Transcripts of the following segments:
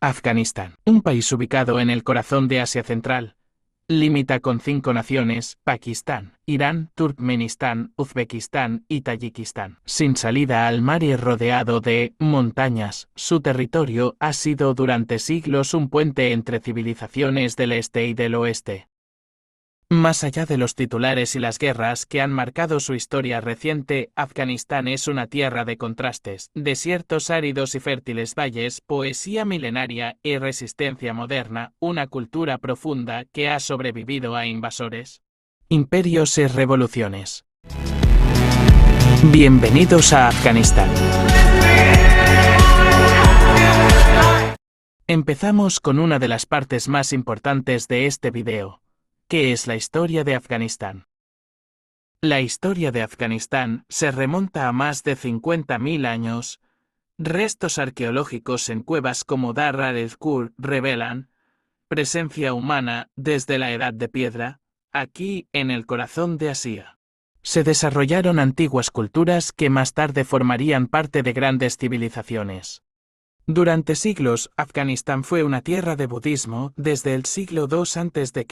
Afganistán, un país ubicado en el corazón de Asia Central. Limita con 5 naciones: Pakistán, Irán, Turkmenistán, Uzbekistán y Tayikistán. Sin salida al mar y rodeado de montañas, su territorio ha sido durante siglos un puente entre civilizaciones del este y del oeste. Más allá de los titulares y las guerras que han marcado su historia reciente, Afganistán es una tierra de contrastes: desiertos áridos y fértiles valles, poesía milenaria y resistencia moderna, una cultura profunda que ha sobrevivido a invasores, imperios y revoluciones. Bienvenidos a Afganistán. Empezamos con una de las partes más importantes de este video. ¿Qué es la historia de Afganistán? La historia de Afganistán se remonta a más de 50.000 años. Restos arqueológicos en cuevas como Dar al-Kur revelan presencia humana desde la Edad de Piedra. Aquí, en el corazón de Asia, se desarrollaron antiguas culturas que más tarde formarían parte de grandes civilizaciones. Durante siglos, Afganistán fue una tierra de budismo. Desde el siglo II a.C.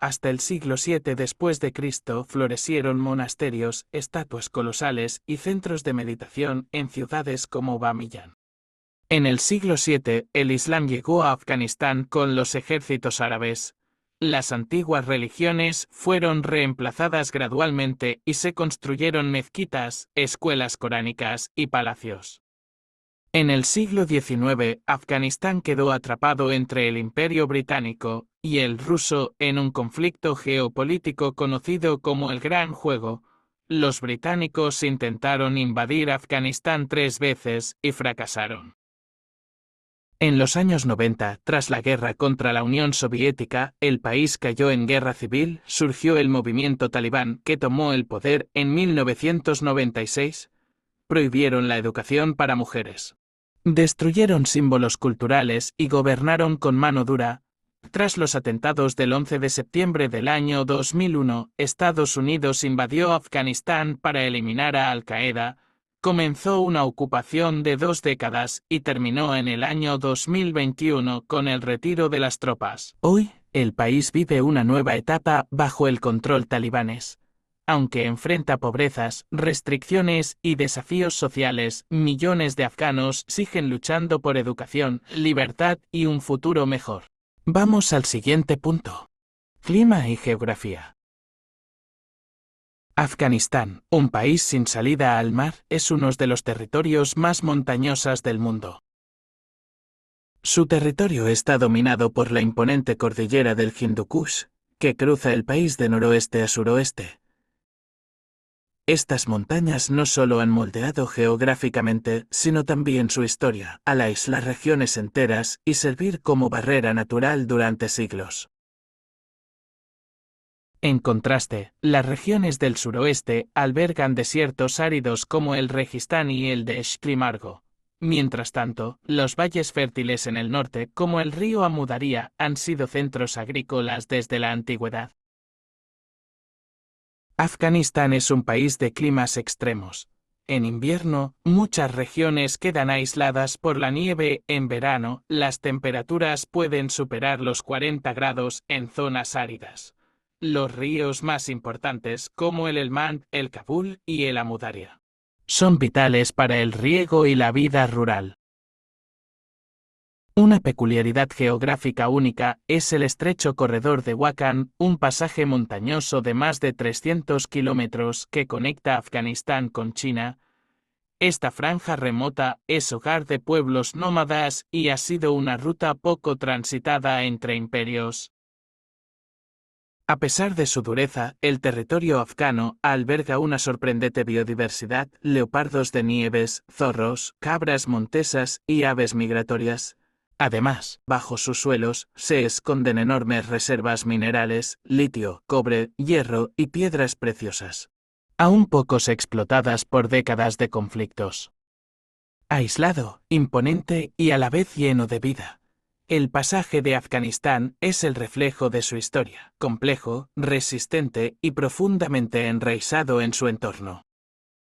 hasta el siglo VII después de Cristo florecieron monasterios, estatuas colosales y centros de meditación en ciudades como Bamiyan. En el siglo VII, el Islam llegó a Afganistán con los ejércitos árabes. Las antiguas religiones fueron reemplazadas gradualmente y se construyeron mezquitas, escuelas coránicas y palacios. En el siglo XIX, Afganistán quedó atrapado entre el Imperio Británico y el ruso en un conflicto geopolítico conocido como el Gran Juego. Los británicos intentaron invadir Afganistán 3 veces y fracasaron. En los años 90, tras la guerra contra la Unión Soviética, el país cayó en guerra civil. Surgió el movimiento talibán que tomó el poder en 1996. Prohibieron la educación para mujeres. Destruyeron símbolos culturales y gobernaron con mano dura. Tras los atentados del 11 de septiembre del año 2001, Estados Unidos invadió Afganistán para eliminar a Al-Qaeda. Comenzó una ocupación de 2 décadas y terminó en el año 2021 con el retiro de las tropas. Hoy, el país vive una nueva etapa bajo el control talibanes. Aunque enfrenta pobrezas, restricciones y desafíos sociales, millones de afganos siguen luchando por educación, libertad y un futuro mejor. Vamos al siguiente punto. Clima y geografía. Afganistán, un país sin salida al mar, es uno de los territorios más montañosos del mundo. Su territorio está dominado por la imponente cordillera del Hindu Kush, que cruza el país de noroeste a suroeste. Estas montañas no solo han moldeado geográficamente, sino también su historia, al aislar regiones enteras y servir como barrera natural durante siglos. En contraste, las regiones del suroeste albergan desiertos áridos como el Registán y el Desh-Klimargo. Mientras tanto, los valles fértiles en el norte, como el río Amudaria, han sido centros agrícolas desde la antigüedad. Afganistán es un país de climas extremos. En invierno, muchas regiones quedan aisladas por la nieve. En verano, las temperaturas pueden superar los 40 grados en zonas áridas. Los ríos más importantes, como el Helmand, el Kabul y el Amudarya, son vitales para el riego y la vida rural. Una peculiaridad geográfica única es el estrecho corredor de Wakhan, un pasaje montañoso de más de 300 kilómetros que conecta Afganistán con China. Esta franja remota es hogar de pueblos nómadas y ha sido una ruta poco transitada entre imperios. A pesar de su dureza, el territorio afgano alberga una sorprendente biodiversidad: leopardos de nieves, zorros, cabras montesas y aves migratorias. Además, bajo sus suelos se esconden enormes reservas minerales: litio, cobre, hierro y piedras preciosas, aún pocos explotadas por décadas de conflictos. Aislado, imponente y a la vez lleno de vida, el pasaje de Afganistán es el reflejo de su historia: complejo, resistente y profundamente enraizado en su entorno.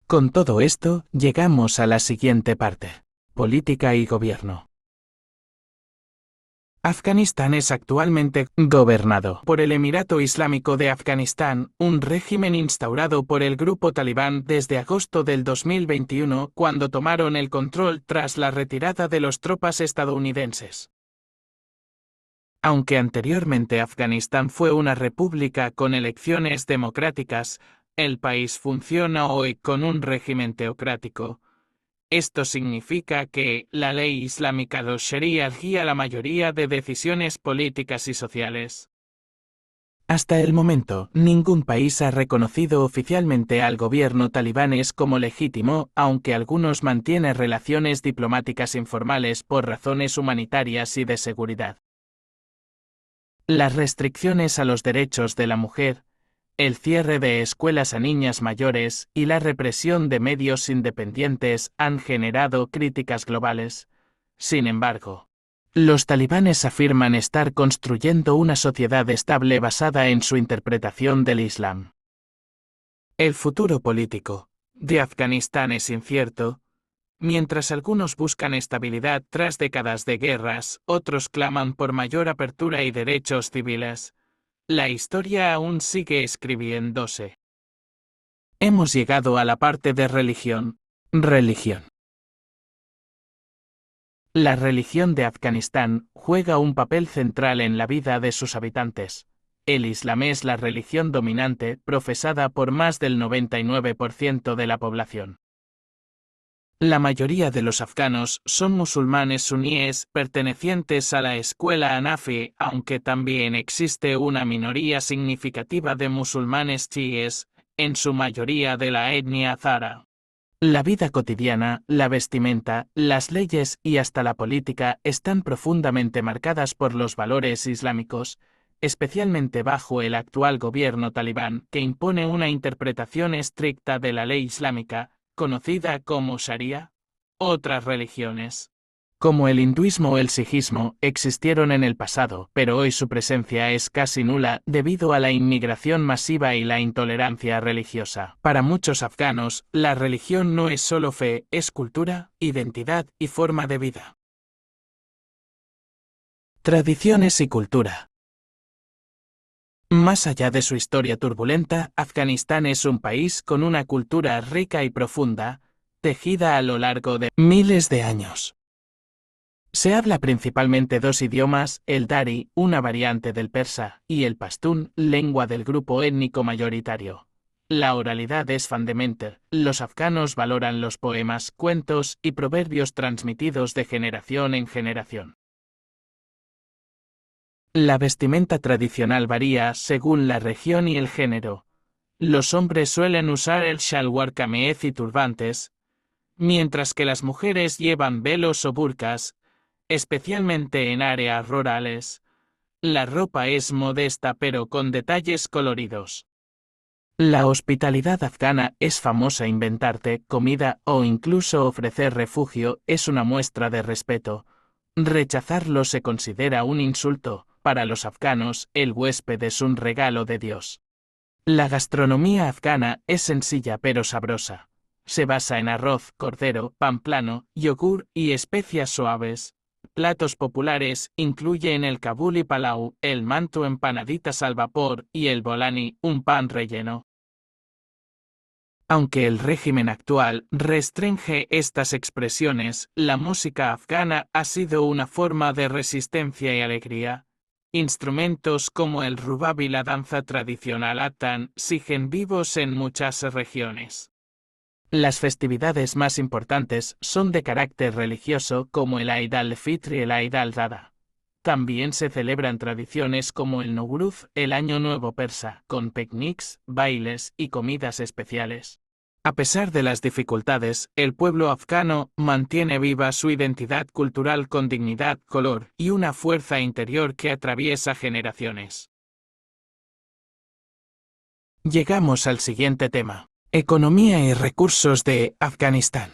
Con todo esto, llegamos a la siguiente parte: política y gobierno. Afganistán es actualmente gobernado por el Emirato Islámico de Afganistán, un régimen instaurado por el grupo talibán desde agosto del 2021, cuando tomaron el control tras la retirada de las tropas estadounidenses. Aunque anteriormente Afganistán fue una república con elecciones democráticas, el país funciona hoy con un régimen teocrático. Esto significa que la ley islámica los Sharia guía la mayoría de decisiones políticas y sociales. Hasta el momento, ningún país ha reconocido oficialmente al gobierno talibanes como legítimo, aunque algunos mantienen relaciones diplomáticas informales por razones humanitarias y de seguridad. Las restricciones a los derechos de la mujer, el cierre de escuelas a niñas mayores y la represión de medios independientes han generado críticas globales. Sin embargo, los talibanes afirman estar construyendo una sociedad estable basada en su interpretación del Islam. El futuro político de Afganistán es incierto. Mientras algunos buscan estabilidad tras décadas de guerras, otros claman por mayor apertura y derechos civiles. La historia aún sigue escribiéndose. Hemos llegado a la parte de religión. Religión. La religión de Afganistán juega un papel central en la vida de sus habitantes. El Islam es la religión dominante, profesada por más del 99% de la población. La mayoría de los afganos son musulmanes suníes pertenecientes a la escuela Hanafi, aunque también existe una minoría significativa de musulmanes chiíes, en su mayoría de la etnia Hazara. La vida cotidiana, la vestimenta, las leyes y hasta la política están profundamente marcadas por los valores islámicos, especialmente bajo el actual gobierno talibán, que impone una interpretación estricta de la ley islámica, conocida como Sharia. Otras religiones, como el hinduismo o el sijismo, existieron en el pasado, pero hoy su presencia es casi nula debido a la inmigración masiva y la intolerancia religiosa. Para muchos afganos, la religión no es solo fe, es cultura, identidad y forma de vida. Tradiciones y cultura. Más allá de su historia turbulenta, Afganistán es un país con una cultura rica y profunda, tejida a lo largo de miles de años. Se habla principalmente dos idiomas, el dari, una variante del persa, y el pastún, lengua del grupo étnico mayoritario. La oralidad es fundamental. Los afganos valoran los poemas, cuentos y proverbios transmitidos de generación en generación. La vestimenta tradicional varía según la región y el género. Los hombres suelen usar el shalwar kameez y turbantes, mientras que las mujeres llevan velos o burkas, especialmente en áreas rurales. La ropa es modesta pero con detalles coloridos. La hospitalidad afgana es famosa. Inventarte comida o incluso ofrecer refugio es una muestra de respeto. Rechazarlo se considera un insulto. Para los afganos, el huésped es un regalo de Dios. La gastronomía afgana es sencilla pero sabrosa. Se basa en arroz, cordero, pan plano, yogur y especias suaves. Platos populares incluyen el kabuli palau, el manto empanaditas al vapor y el bolani, un pan relleno. Aunque el régimen actual restringe estas expresiones, la música afgana ha sido una forma de resistencia y alegría. Instrumentos como el rubab y la danza tradicional Atan siguen vivos en muchas regiones. Las festividades más importantes son de carácter religioso como el Eid al-Fitr y el Eid al-Adha. También se celebran tradiciones como el Nowruz, el Año Nuevo persa, con picnics, bailes y comidas especiales. A pesar de las dificultades, el pueblo afgano mantiene viva su identidad cultural con dignidad, color y una fuerza interior que atraviesa generaciones. Llegamos al siguiente tema: economía y recursos de Afganistán.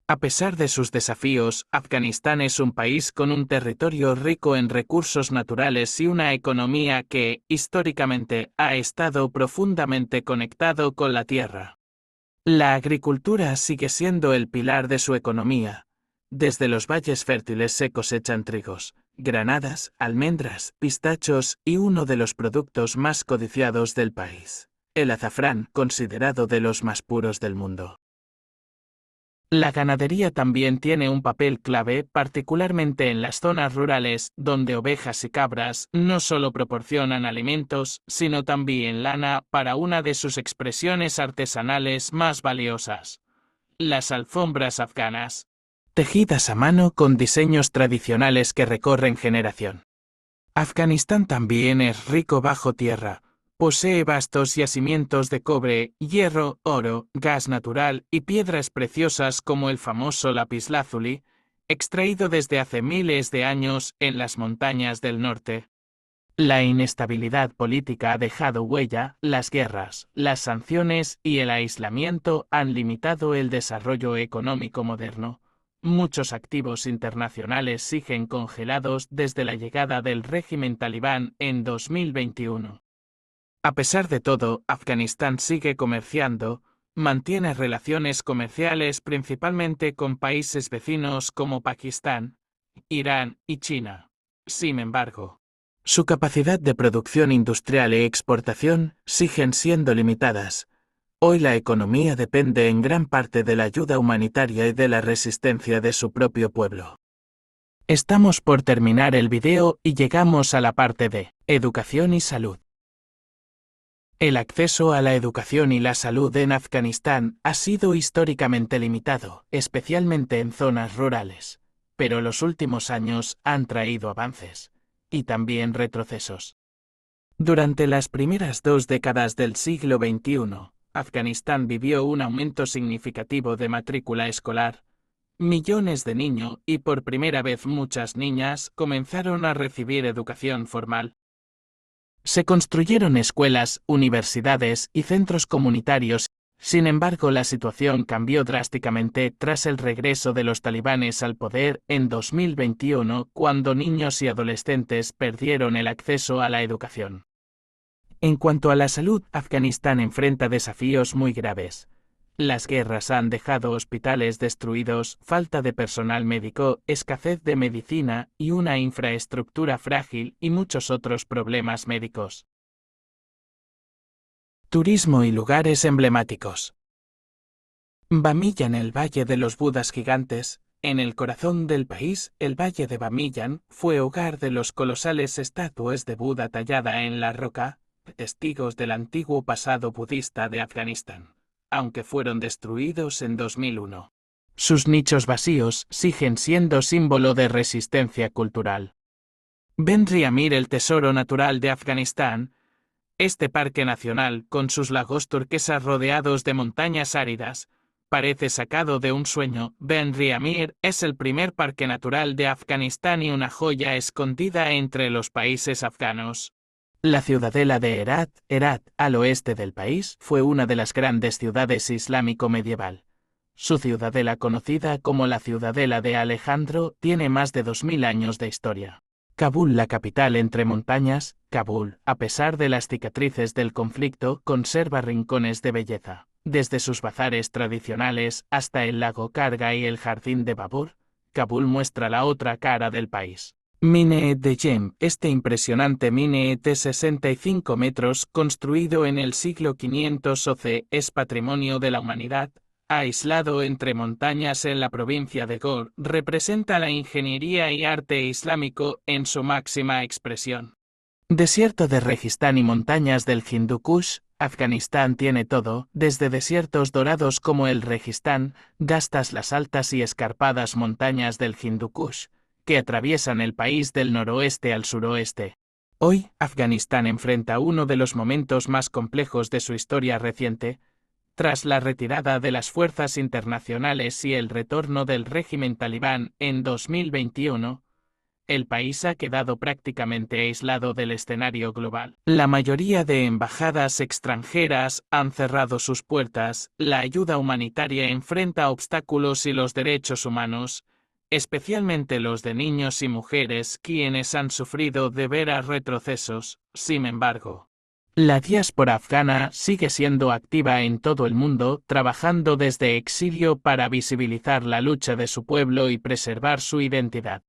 A pesar de sus desafíos, Afganistán es un país con un territorio rico en recursos naturales y una economía que, históricamente, ha estado profundamente conectado con la tierra. La agricultura sigue siendo el pilar de su economía. Desde los valles fértiles se cosechan trigos, granadas, almendras, pistachos y uno de los productos más codiciados del país, el azafrán, considerado de los más puros del mundo. La ganadería también tiene un papel clave, particularmente en las zonas rurales, donde ovejas y cabras no solo proporcionan alimentos, sino también lana para una de sus expresiones artesanales más valiosas: las alfombras afganas, tejidas a mano con diseños tradicionales que recorren generación. Afganistán también es rico bajo tierra. Posee vastos yacimientos de cobre, hierro, oro, gas natural y piedras preciosas como el famoso lapislázuli, extraído desde hace miles de años en las montañas del norte. La inestabilidad política ha dejado huella, las guerras, las sanciones y el aislamiento han limitado el desarrollo económico moderno. Muchos activos internacionales siguen congelados desde la llegada del régimen talibán en 2021. A pesar de todo, Afganistán sigue comerciando, mantiene relaciones comerciales principalmente con países vecinos como Pakistán, Irán y China. Sin embargo, su capacidad de producción industrial y exportación siguen siendo limitadas. Hoy la economía depende en gran parte de la ayuda humanitaria y de la resistencia de su propio pueblo. Estamos por terminar el video y llegamos a la parte de educación y salud. El acceso a la educación y la salud en Afganistán ha sido históricamente limitado, especialmente en zonas rurales, pero los últimos años han traído avances, y también retrocesos. Durante las primeras 2 décadas del siglo XXI, Afganistán vivió un aumento significativo de matrícula escolar. Millones de niños y por primera vez muchas niñas comenzaron a recibir educación formal. Se construyeron escuelas, universidades y centros comunitarios. Sin embargo, la situación cambió drásticamente tras el regreso de los talibanes al poder en 2021, cuando niños y adolescentes perdieron el acceso a la educación. En cuanto a la salud, Afganistán enfrenta desafíos muy graves. Las guerras han dejado hospitales destruidos, falta de personal médico, escasez de medicina y una infraestructura frágil y muchos otros problemas médicos. Turismo y lugares emblemáticos. Bamiyan, el Valle de los Budas Gigantes. En el corazón del país, el Valle de Bamiyan fue hogar de los colosales estatuas de Buda tallada en la roca, testigos del antiguo pasado budista de Afganistán, aunque fueron destruidos en 2001. Sus nichos vacíos siguen siendo símbolo de resistencia cultural. Ben-Ri Amir, el tesoro natural de Afganistán. Este parque nacional, con sus lagos turquesas rodeados de montañas áridas, parece sacado de un sueño. Ben-Ri Amir es el primer parque natural de Afganistán y una joya escondida entre los países afganos. La ciudadela de Herat, al oeste del país, fue una de las grandes ciudades islámico-medieval. Su ciudadela, conocida como la Ciudadela de Alejandro, tiene más de 2000 años de historia. Kabul, la capital entre montañas. Kabul, a pesar de las cicatrices del conflicto, conserva rincones de belleza. Desde sus bazares tradicionales hasta el lago Karga y el jardín de Babur, Kabul muestra la otra cara del país. Minaret de Jem, este impresionante minaret de 65 metros, construido en el siglo 500 OC, es patrimonio de la humanidad. Aislado entre montañas en la provincia de Ghor, representa la ingeniería y arte islámico en su máxima expresión. Desierto de Registán y montañas del Hindu Kush. Afganistán tiene todo, desde desiertos dorados como el Registán, hasta las altas y escarpadas montañas del Hindu Kush, que atraviesan el país del noroeste al suroeste. Hoy, Afganistán enfrenta uno de los momentos más complejos de su historia reciente. Tras la retirada de las fuerzas internacionales y el retorno del régimen talibán en 2021, el país ha quedado prácticamente aislado del escenario global. La mayoría de embajadas extranjeras han cerrado sus puertas, la ayuda humanitaria enfrenta obstáculos y los derechos humanos, especialmente los de niños y mujeres, quienes han sufrido de veras retrocesos. Sin embargo, La diáspora afgana sigue siendo activa en todo el mundo, trabajando desde exilio para visibilizar la lucha de su pueblo y preservar su identidad.